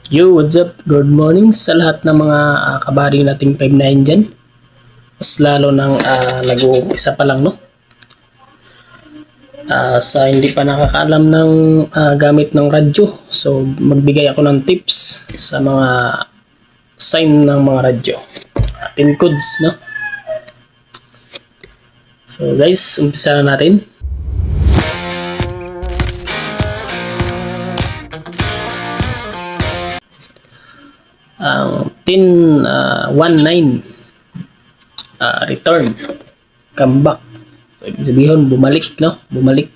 Yo, what's up? Good morning sa lahat ng mga kabady nating 5'9" dyan. Mas lalo ng nag-uumpisa pa lang, no? Sa hindi pa nakakaalam ng gamit ng radyo. So, magbigay ako ng tips sa mga sign ng mga radyo. Pin codes, no? So, guys, umpisa na natin. Ang pin 19 return, come back. Ibig sabihin bumalik, no? Bumalik.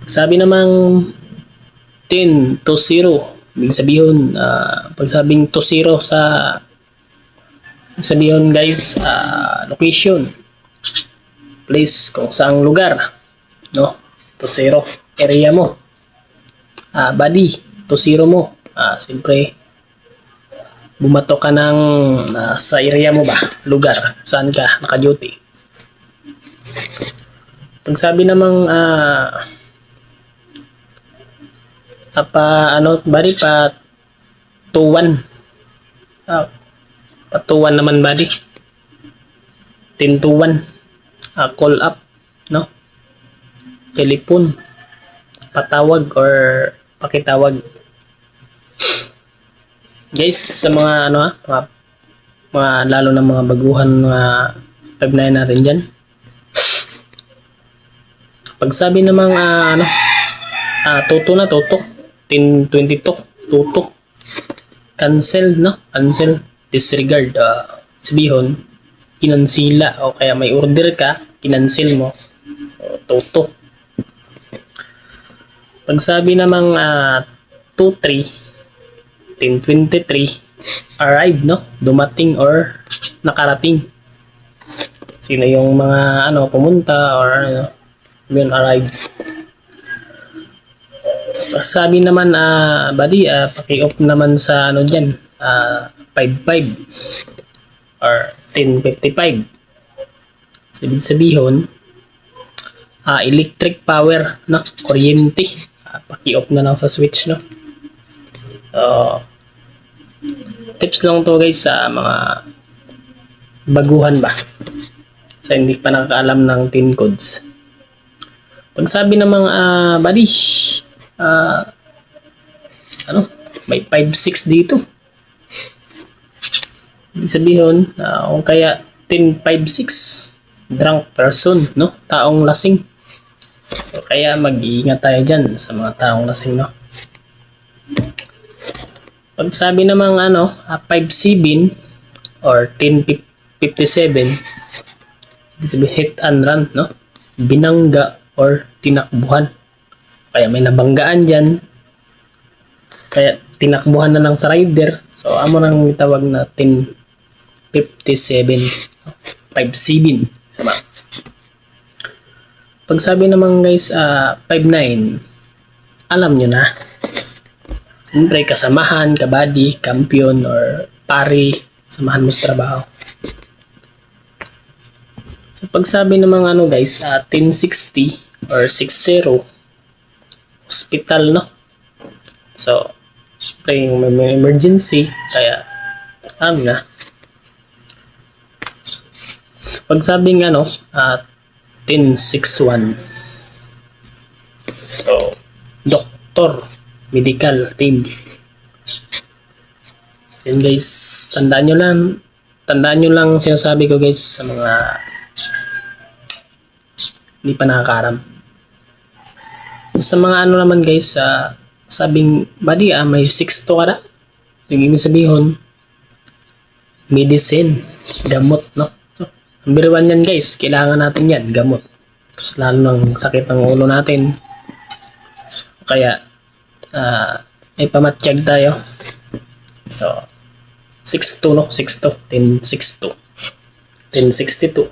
Sabi namang 10 to 0, ibig sabihin pag sabing to 0 sa sabihin guys, location, place, kung saang lugar, no? To 0 area mo, body to 0 mo. Siyempre bumato ka ng sa area mo ba, lugar saan ka naka-duty. Pag sabi namang body pa 2-1, pa 2-1 naman body, 10-1, call up, no? Telephone, patawag or pakitawag. Guys, sa mga mga lalo na mga baguhan mga 5'9" natin dyan, pag sabi namang tuto na tuto, 10-22 tuto, cancel, no? Cancel, disregard, sabihin kinansila o kaya may order ka, kinansel mo, so tuto. Pag sabi namang 2-3, 10-23, arrive, no? Dumating or nakarating. Sino yung mga pumunta or yun, arrive. Pag sabi naman buddy, paki-off naman sa dyan, 5-5 or 10-55. Ibig sabihin electric power, no? Kuryente, paki-off na lang sa switch, no? Tips lang to guys sa mga baguhan ba, sa hindi pa nakakaalam ng pin codes. Pag sabi namang buddy, may 5-6 dito, ibig sabihin kung kaya 10-5-6, drunk person, no? Taong lasing. So, kaya mag-iingat tayo dyan sa mga taong lasing, no? Pag sabi namang 5-7 or 10-57, sabi hit and run, no? Binangga or tinakbuhan. Kaya may nabanggaan dyan, kaya tinakbuhan na lang sa rider. So amo nang itawag na 10-57, 5-7. Tama. Pag sabi naman guys 5-9, alam nyo na. Siyempre, kasamahan, kabady, kampiyon, or pari, samahan mo sa trabaho. So, pag sabi namang guys, 10-60 or 6-0, hospital, no? So, siyempre, may emergency, kaya, na. So, pag sabing 10-6-1, so, doktor, medical team. Yan guys, tandaan nyo lang sinasabi ko guys sa mga hindi pa nakakaram. Sa mga naman guys, sabing buddy, may 6 to ka na, yung ibig sabihin medicine, gamot, no? So, number 1 yan guys, kailangan natin yan, gamot. Kasi lalo ng sakit ng ulo natin, kaya ay pamatsyag tayo. So 6-2, no? 6-2, 10-6-2, 10-62.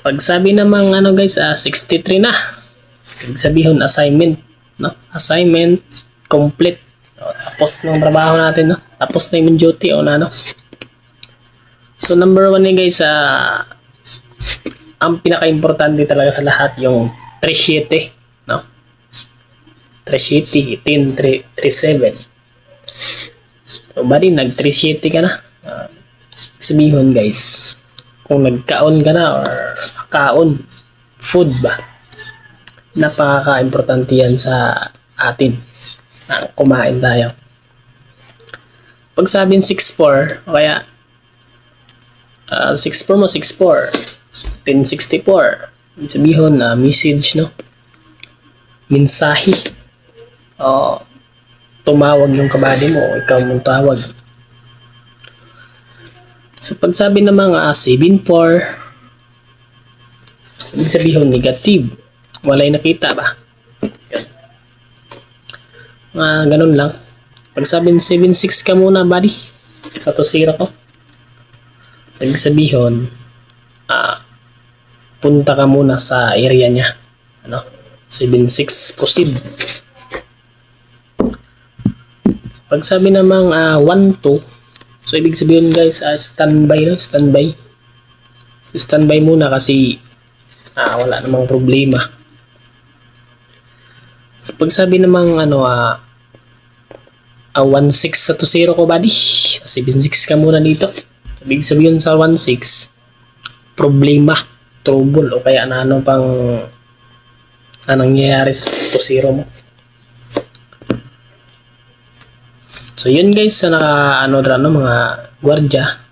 Pag sabi namang guys, 63 na, ibig sabihin assignment, no? Assignment complete, tapos ng trabaho natin, no? Tapos na yung duty o So number 1 guys, ang pinaka-importante talaga sa lahat yung 3-7, no? 3-7, 10-3-7. So, bali, nag-3-7 ka na. Sabihin guys, kung nagkaon ka na or kaon, food ba, napaka-importante yan sa atin. Kumain tayo. Pag sabing 6-4, o kaya 6-4 mo, 6-4, 10-64, sabihin na message, no? Mensahe. O, tumawag yung kabady mo, o ikaw mong tawag. So, pag sabi ng mga 7-4, sabihin negative. Walay nakita ba? Ganun lang. Pag sabihin 7-6 ka muna, buddy, sa 2-0 ko, sabihin, punta ka muna sa area niya. 7-6, proceed. Pag sabi namang 1-2, so ibig sabihin guys, standby, no? Standby. Standby muna kasi wala namang problema. So pag sabi namang 1-6 sa 2-0 ko, buddy, 7-6 ka muna dito. Ibig sabihin sa 1-6, problema, trouble, o kaya ano pang nangyayari sa 2-0 mo. So yun guys, sa mga gwardya,